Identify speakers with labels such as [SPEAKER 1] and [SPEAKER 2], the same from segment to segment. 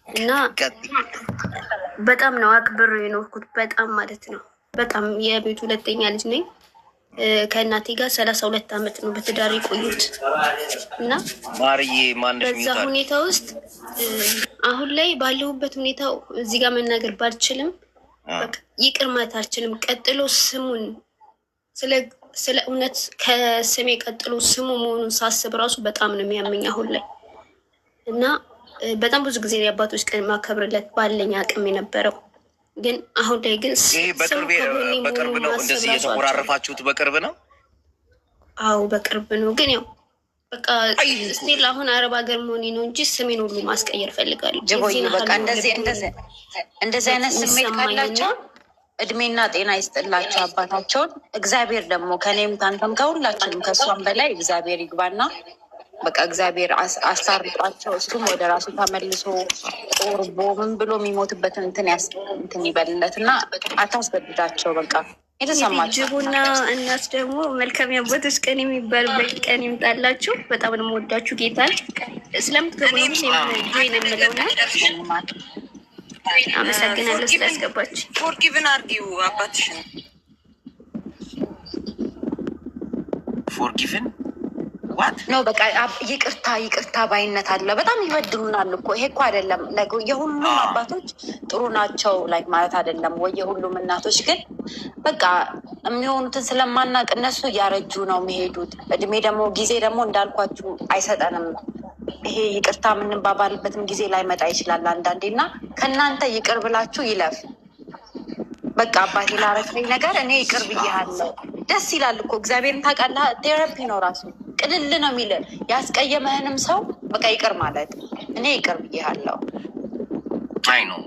[SPEAKER 1] እና በጣም ነው አክብር የኖርኩት። በጣም ማለት ነው። በጣም የቤት ሁለተኛ ልጅ ነኝ። ከእናቴ ጋር 32 ዓመት ነው በትዳር የቆዩት እና በዛ ሁኔታ ውስጥ አሁን ላይ ባለሁበት ሁኔታው እዚህ ጋር መናገር ባልችልም ይቅር ማለት አልችልም። ቀጥሎ ስሙን ስለ እውነት ከስሜ ቀጥሎ ስሙ መሆኑን ሳስብ ራሱ በጣም ነው የሚያመኝ አሁን ላይ እና በጣም ብዙ ጊዜ የአባቶች ቀን ማከብርለት ባለኝ አቅም የነበረው ግን አሁን ላይ ግን
[SPEAKER 2] በቅርብ ነው እንደዚህ የተቆራረፋችሁት? በቅርብ ነው?
[SPEAKER 1] አዎ በቅርብ ነው። ግን ያው በቃ ስቲል አሁን አረብ ሀገር መሆኔ ነው እንጂ ስሜን ሁሉ ማስቀየር ፈልጋለሁ።
[SPEAKER 3] ጅቦዬ በቃ እንደዚህ አይነት ስሜት ካላቸው እድሜና ጤና ይስጥላቸው አባታቸውን። እግዚአብሔር ደግሞ ከኔም ካንተም ከሁላችንም ከእሷም በላይ እግዚአብሔር ይግባና በቃ እግዚአብሔር አስታርቋቸው። እሱም ወደ ራሱ ተመልሶ ቆርቦ ምን ብሎ የሚሞትበትን እንትን ይበልለት እና አታስገድዳቸው። በቃ የተሰማቸው
[SPEAKER 1] ጅቡና እናት ደግሞ መልካም የአባቶች ቀን የሚባልበት ቀን ይምጣላችሁ። በጣም ነው የምወዳችሁ። ጌታን ስለምትገቡ ጆይን የምለውና አመሰግናለሁ ስላስገባችሁ።
[SPEAKER 4] ፎርጊቭን አርጊው አባትሽን
[SPEAKER 2] ፎርጊቭን
[SPEAKER 3] ኖ በቃ ይቅርታ ባይነት አለ። በጣም ይበድሉናል እኮ ይሄ እኮ አይደለም። የሁሉም አባቶች ጥሩ ናቸው ላይ ማለት አይደለም ወይ የሁሉም እናቶች ግን በቃ የሚሆኑትን ስለማናቅ እነሱ እያረጁ ነው የሚሄዱት። እድሜ ደግሞ ጊዜ ደግሞ እንዳልኳችሁ አይሰጠንም። ይሄ ይቅርታ የምንባባልበትም ጊዜ ላይመጣ ይችላል አንዳንዴ እና ከእናንተ ይቅር ብላችሁ ይለፍ። በቃ አባቴ ላረከኝ ነገር እኔ ይቅር ብያለሁ። ደስ ይላል እኮ እግዚአብሔርን ታውቃለህ። ቴራፒ ነው ራሱ ቅልል ነው የሚል ያስቀየመህንም ሰው በቃ ይቅር ማለት እኔ ይቅር ብያለሁ።
[SPEAKER 2] አይ ነው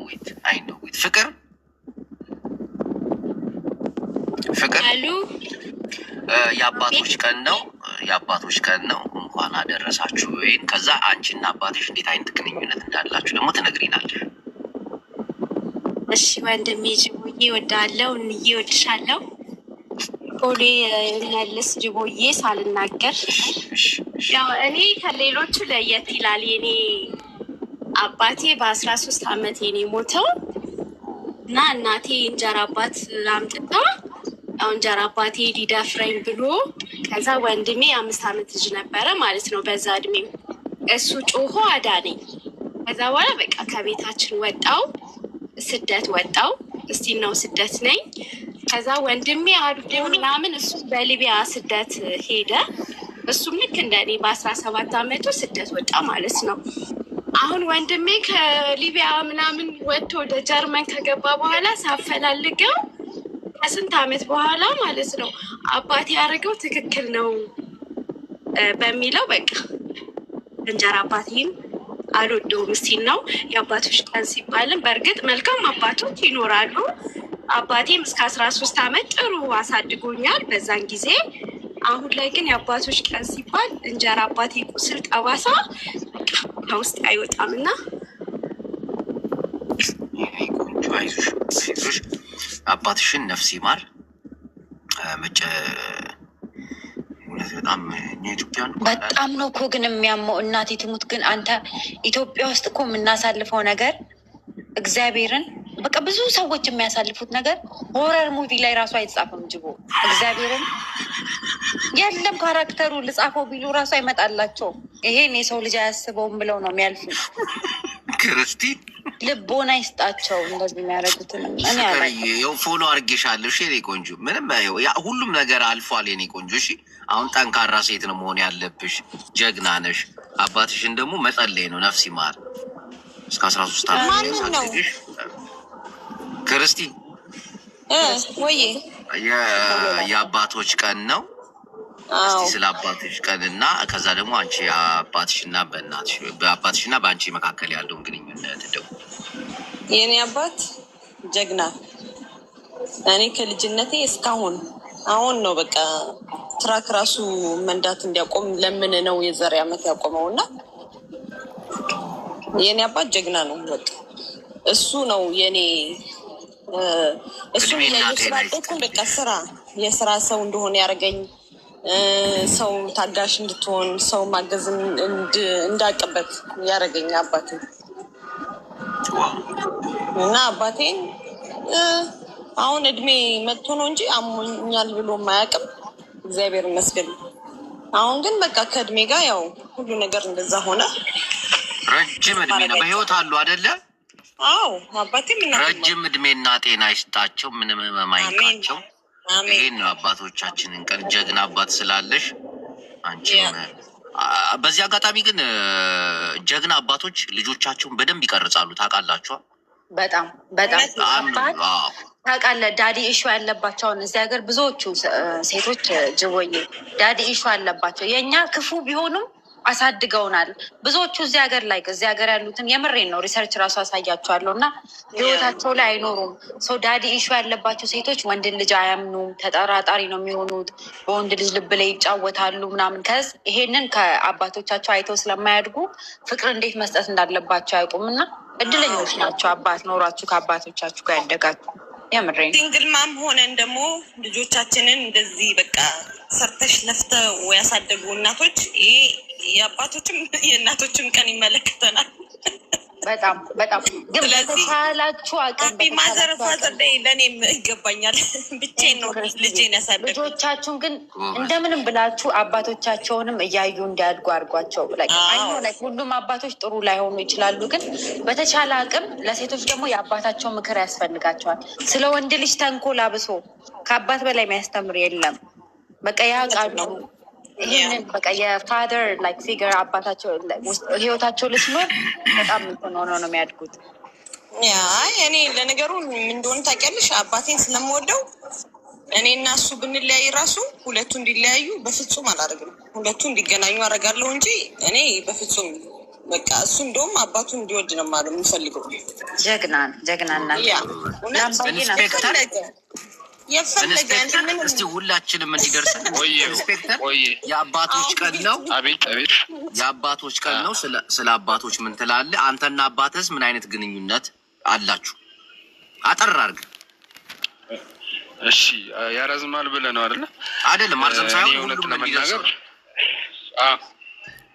[SPEAKER 2] ፍቅር የአባቶች ቀን ነው። የአባቶች ቀን ነው። እንኳን አደረሳችሁ። ወይም ከዛ አንቺና አባትሽ እንዴት አይነት ግንኙነት እንዳላችሁ ደግሞ ትነግሪናለሽ።
[SPEAKER 5] እሺ ወንድሜ ጅቦዬ እወድሃለሁ፣ እንዬ እወድሻለሁ። ፖሌ መልስ ጅቦዬ ሳልናገር ያው እኔ ከሌሎቹ ለየት ይላል። የኔ አባቴ በ13 ዓመቴ ነው የሞተው እና እናቴ እንጀራ አባት አምጥታ ያው እንጀራ አባቴ ሊደፍረኝ ብሎ ከዛ ወንድሜ 5 ዓመት ልጅ ነበረ ማለት ነው በዛ እድሜው እሱ ጮሆ አዳነኝ። ከዛ በኋላ በቃ ከቤታችን ስደት ወጣው። እስቲ ነው ስደት ነኝ። ከዛ ወንድሜ አድጎ ምናምን እሱ በሊቢያ ስደት ሄደ። እሱም ልክ እንደኔ በ17 ዓመቱ ስደት ወጣ ማለት ነው። አሁን ወንድሜ ከሊቢያ ምናምን ወጥቶ ወደ ጀርመን ከገባ በኋላ ሳፈላልገው ከስንት ዓመት በኋላ ማለት ነው አባቴ ያደረገው ትክክል ነው በሚለው በቃ እንጀራ አባቴን አልወደውም ሲል ነው። የአባቶች ቀን ሲባልም በእርግጥ መልካም አባቶች ይኖራሉ። አባቴም እስከ 13 ዓመት ጥሩ አሳድጎኛል በዛን ጊዜ። አሁን ላይ ግን የአባቶች ቀን ሲባል እንጀራ አባቴ ቁስል ጠባሳ ከውስጥ አይወጣም እና
[SPEAKER 2] አይዞሽ አባትሽን ነፍስ ይማር።
[SPEAKER 3] በጣም ነው እኮ ግን የሚያመው። እናቴ ትሙት ግን አንተ ኢትዮጵያ ውስጥ እኮ የምናሳልፈው ነገር እግዚአብሔርን በቃ ብዙ ሰዎች የሚያሳልፉት ነገር ሆረር ሙቪ ላይ ራሱ አይጻፍም። ጅቦ እግዚአብሔርን የለም ካራክተሩ ልጻፈው ቢሉ ራሱ አይመጣላቸውም። ይሄን የሰው ልጅ አያስበውም ብለው ነው የሚያልፉ።
[SPEAKER 2] ክርስቲ
[SPEAKER 3] ልቦና ይስጣቸው እንደዚህ የሚያደርጉትን። እኔ
[SPEAKER 2] ፎሎ አድርጌሻለሁ። እሺ የኔ ቆንጆ ምንም ሁሉም ነገር አልፏል የኔ ቆንጆ። እሺ አሁን ጠንካራ ሴት ነው መሆን ያለብሽ። ጀግና ነሽ። አባትሽን ደግሞ መጸለይ ነው። ነፍስ ይማር። እስከ 13 ዓመት ክርስቲ
[SPEAKER 4] ወይ
[SPEAKER 2] የአባቶች ቀን ነው። እስቲ ስለ አባትሽ ቀን እና ከዛ ደግሞ አንቺ አባትሽና በአባትሽና በአንቺ መካከል ያለውን ግንኙነት ደግሞ።
[SPEAKER 4] የኔ አባት ጀግና፣ እኔ ከልጅነቴ እስካሁን አሁን ነው በቃ ትራክ ራሱ መንዳት እንዲያቆም ለምን ነው የዛሬ ዓመት ያቆመው እና የኔ አባት ጀግና ነው። በቃ እሱ ነው የኔ እሱ የስራ በቃ የስራ ሰው እንደሆነ ያደረገኝ ሰው ታጋሽ እንድትሆን ሰው ማገዝ እንዳቅበት ያደረገኝ አባቴ እና አባቴን አሁን እድሜ መጥቶ ነው እንጂ አሞኛል ብሎ ማያውቅም። እግዚአብሔር ይመስገን። አሁን ግን በቃ ከእድሜ ጋር ያው ሁሉ ነገር እንደዛ ሆነ።
[SPEAKER 2] ረጅም እድሜ ነው በህይወት አሉ አይደለ?
[SPEAKER 4] አዎ አባቴ
[SPEAKER 2] ረጅም እድሜና ጤና ይስጣቸው፣ ምንም የማይንቃቸው። ይሄን ነው አባቶቻችንን ቀን። ጀግና አባት ስላለሽ አንቺም። በዚህ አጋጣሚ ግን ጀግና አባቶች ልጆቻቸውን በደንብ ይቀርጻሉ። ታውቃላችኋል?
[SPEAKER 3] በጣም ታውቃለህ። ዳዲ ኢሹ ያለባቸውን እዚህ ሀገር ብዙዎቹ ሴቶች ጅቦዬ ዳዲ ኢሹ አለባቸው። የእኛ ክፉ ቢሆኑም አሳድገውናል። ብዙዎቹ እዚህ ሀገር ያሉትን የምሬን ነው ሪሰርች ራሱ አሳያቸዋለሁ። እና ህይወታቸው ላይ አይኖሩም። ሰው ዳዲ ኢሹ ያለባቸው ሴቶች ወንድን ልጅ አያምኑም፣ ተጠራጣሪ ነው የሚሆኑት፣ በወንድ ልጅ ልብ ላይ ይጫወታሉ ምናምን። ከዚ ይሄንን ከአባቶቻቸው አይተው ስለማያድጉ ፍቅር እንዴት መስጠት እንዳለባቸው አያውቁም። እና እድለኞች ናቸው አባት ኖሯችሁ ከአባቶቻችሁ ጋር ያደጋችሁ። የምሬን
[SPEAKER 4] ሲንግል ማም ሆነን ደግሞ ልጆቻችንን እንደዚህ በቃ ሰርተሽ ለፍተው ያሳደጉ እናቶች ይሄ የአባቶችም የእናቶችም ቀን ይመለከተናል። በጣም ግን በተቻላችሁ አቅም ማዘር ፋዘር ለእኔም ይገባኛል። ብቻዬን ነው ልጄን ያሳደጉ። ልጆቻችሁን ግን እንደምንም ብላችሁ አባቶቻቸውንም እያዩ እንዲያድጉ አድርጓቸው። ሁሉም አባቶች ጥሩ ላይሆኑ ይችላሉ፣ ግን በተቻለ አቅም ለሴቶች ደግሞ የአባታቸው ምክር ያስፈልጋቸዋል። ስለ ወንድ ልጅ ተንኮል አብሶ ከአባት በላይ የሚያስተምር የለም። በቃ ያውቃሉ። ይህንን በቃ የፋደር ላይክ ፊገር አባታቸው ህይወታቸው ልስኖር በጣም ሆኖ ነው የሚያድጉት። እኔ ለነገሩ እንደሆነ ታውቂያለሽ፣ አባቴን ስለምወደው እኔ እና እሱ ብንለያይ ራሱ ሁለቱ እንዲለያዩ በፍጹም አላደርግም። ሁለቱ እንዲገናኙ አደርጋለሁ እንጂ እኔ በፍጹም በቃ እሱ እንደውም አባቱን እንዲወድ ነው ማለት የምፈልገው።
[SPEAKER 3] ጀግናና
[SPEAKER 2] እስቲ ሁላችንም እንዲደርሰን ኢንስፔክተር፣ የአባቶች ቀን ነው። የአባቶች ቀን ነው። ስለ አባቶች ምን ትላለህ? አንተና አባትህስ ምን አይነት ግንኙነት አላችሁ? አጠር አድርገህ።
[SPEAKER 6] እሺ ያረዝማል ብለህ ነው አይደለ?
[SPEAKER 2] አይደለም ማርዘም ሳይሆን
[SPEAKER 6] እውነት ለመናገር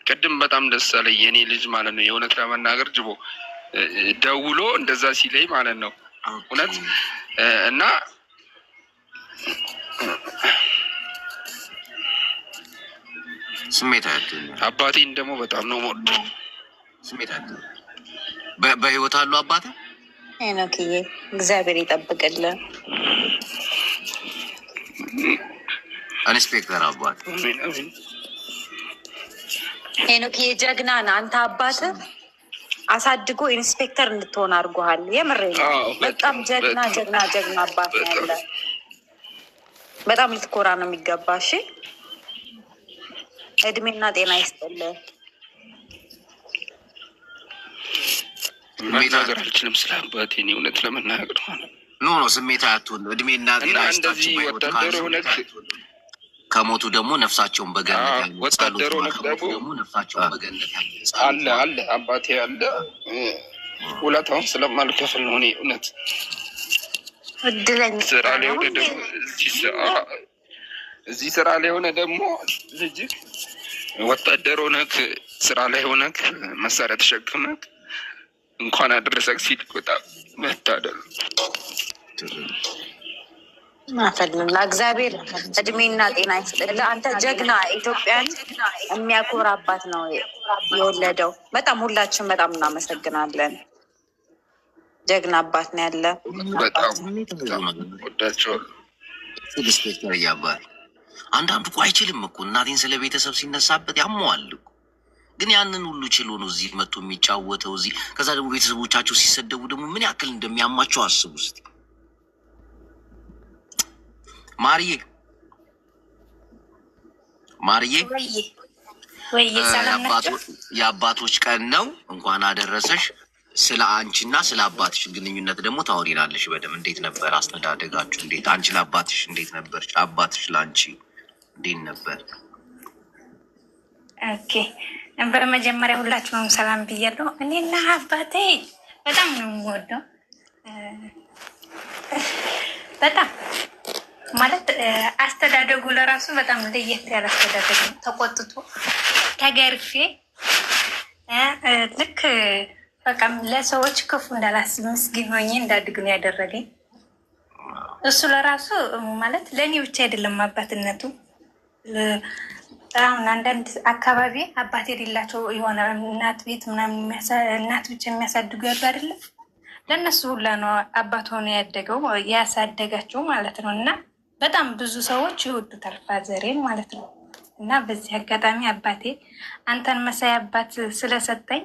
[SPEAKER 6] ቅድም በጣም ደስ አለኝ የኔ ልጅ ማለት ነው። የእውነት ለመናገር ጅቦ ደውሎ እንደዛ ሲለኝ ማለት ነው እውነት እና
[SPEAKER 2] ስሜት
[SPEAKER 6] አባቴን ደግሞ በጣም ነው ሞድ
[SPEAKER 2] ስሜት በህይወት አሉ አባቴ
[SPEAKER 3] ሄኖክዬ እግዚአብሔር ይጠብቅልን።
[SPEAKER 2] ኢንስፔክተር አባት
[SPEAKER 3] ሄኖክዬ ጀግና ነህ አንተ። አባት አሳድጎ ኢንስፔክተር እንድትሆን አድርጎሃል። የምሬ ነው። በጣም ጀግና አባት ነው ያለ። በጣም ልትኮራ ነው የሚገባ። እሺ እድሜና ጤና ይስጥልህ።
[SPEAKER 6] መናገር አልችልም ስለ አባቴ እኔ እውነት ለመናገር
[SPEAKER 2] ኖ ስሜት አያቱን እድሜና ጤና ይስጣቸው።
[SPEAKER 6] ወታደር ሆነህ
[SPEAKER 2] ከሞቱ ደግሞ ነፍሳቸውን በገነት
[SPEAKER 6] ወታደር ሆነህ ደግሞ
[SPEAKER 2] ነፍሳቸውን በገነት
[SPEAKER 6] አለ አባቴ አለ። ውለታውን ስለማልከፍል ነው እኔ እውነት ስራ ላይ ሆነ ደግሞ እዚህ ስራ ላይ ሆነ ደግሞ ልጅ ወታደር ሆነህ ስራ ላይ ሆነህ መሳሪያ ተሸክመህ እንኳን አደረሰህ ሲል በጣም መታደል
[SPEAKER 3] ማፈልላ። እግዚአብሔር እድሜና ጤና ይስጥልህ። አንተ ጀግና ኢትዮጵያን የሚያኮራ አባት ነው የወለደው። በጣም ሁላችን በጣም እናመሰግናለን። ጀግና አባት ነው ያለ።
[SPEAKER 6] በጣም ወዳቸዋለሁ።
[SPEAKER 2] ኢንስፔክተር እያባል አንዳንዱ እኮ አይችልም እኮ እናቴን ስለ ቤተሰብ ሲነሳበት ያመዋል እኮ። ግን ያንን ሁሉ ችሎ ነው እዚህ መጥቶ የሚጫወተው እዚህ። ከዛ ደግሞ ቤተሰቦቻቸው ሲሰደቡ ደግሞ ምን ያክል እንደሚያማቸው አስቡ እስኪ። ማርዬ የአባቶች ቀን ነው፣ እንኳን አደረሰሽ። ስለ አንቺና ስለ አባትሽ ግንኙነት ደግሞ ታወሪናለሽ በደምብ። እንዴት ነበር አስተዳደጋችሁ? እንዴት አንቺ ለአባትሽ እንዴት ነበር? አባትሽ ለአንቺ እንዴት ነበር?
[SPEAKER 7] ኦኬ፣ በመጀመሪያ ሁላችሁም ሰላም ብያለሁ። እኔና አባቴ በጣም ነው የምወደው። በጣም ማለት አስተዳደጉ ለራሱ በጣም ለየት ያለ አስተዳደግ ነው። ተቆጥቶ ተገርፌ ልክ በቃ ለሰዎች ክፉ እንዳላስብ ምስኪን ሆኜ እንዳድግ ነው ያደረገኝ። እሱ ለራሱ ማለት ለእኔ ብቻ አይደለም አባትነቱ። አሁን አንዳንድ አካባቢ አባት የሌላቸው የሆነ እናት ቤት ምናምን እናት ብቻ የሚያሳድጉ ያሉ አይደለም፣ ለእነሱ ሁላ ነው አባት ሆኖ ያደገው ያሳደጋቸው ማለት ነው። እና በጣም ብዙ ሰዎች ይወዱታል ፋዘሬን ማለት ነው። እና በዚህ አጋጣሚ አባቴ አንተን መሳይ አባት ስለሰጠኝ